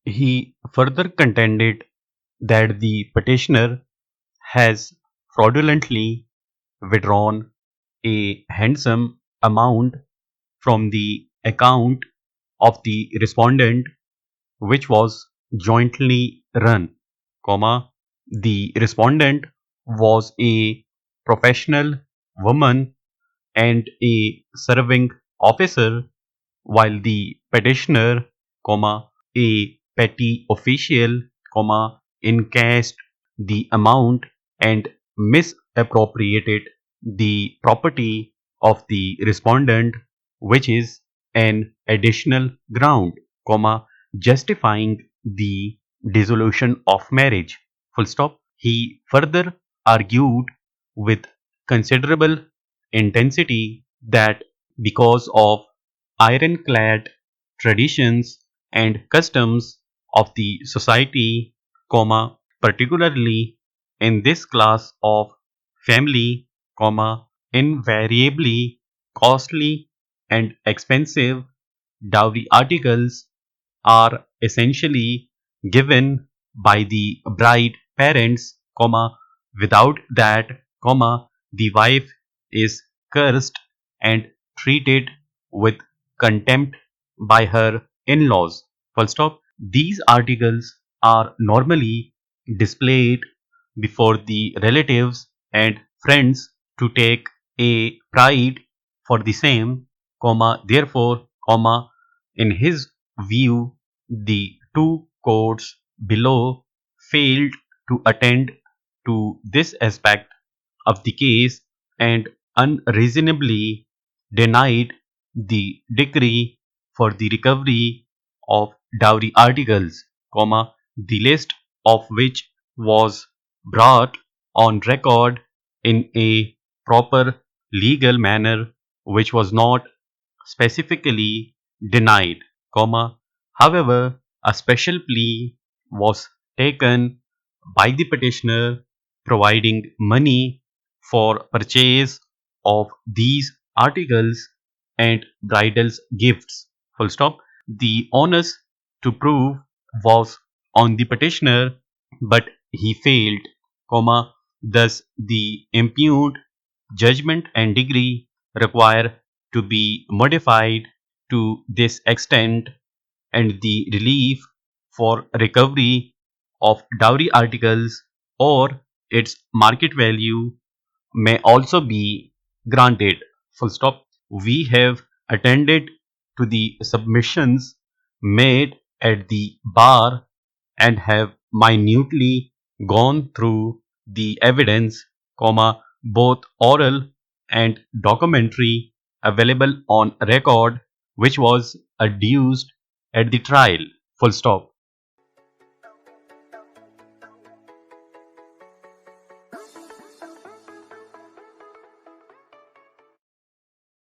He further contended that the petitioner has fraudulently withdrawn a handsome amount from the account of the respondent, which was jointly run, comma, the respondent was a professional woman and a serving officer, while the petitioner, comma, a petty official, comma, encashed the amount and misappropriated the property of the respondent, which is an additional ground, comma, justifying the dissolution of marriage. Full stop. He further argued with considerable intensity that because of ironclad traditions and customs of the society, comma, particularly in this class of family, comma, invariably costly and expensive dowry articles are essentially given by the bride parents, comma, without that, comma, the wife is cursed and treated with contempt by her in-laws. Full stop. These articles are normally displayed before the relatives and friends to take a pride for the same, comma, therefore, comma, in his view, the two courts below failed to attend to this aspect of the case and unreasonably denied the decree for the recovery of dowry articles, comma, the list of which was brought on record in a proper legal manner, which was not specifically denied, comma. However, a special plea was taken by the petitioner providing money for purchase of these articles and bridal gifts. Full stop. The onus to prove was on the petitioner, but he failed, comma. Thus, the impugned judgment and degree require to be modified to this extent, and the relief for recovery of dowry articles or its market value may also be granted. Full stop. We have attended to the submissions made at the bar and have minutely gone through the evidence, comma, both oral and documentary available on record, which was adduced at the trial. Full stop.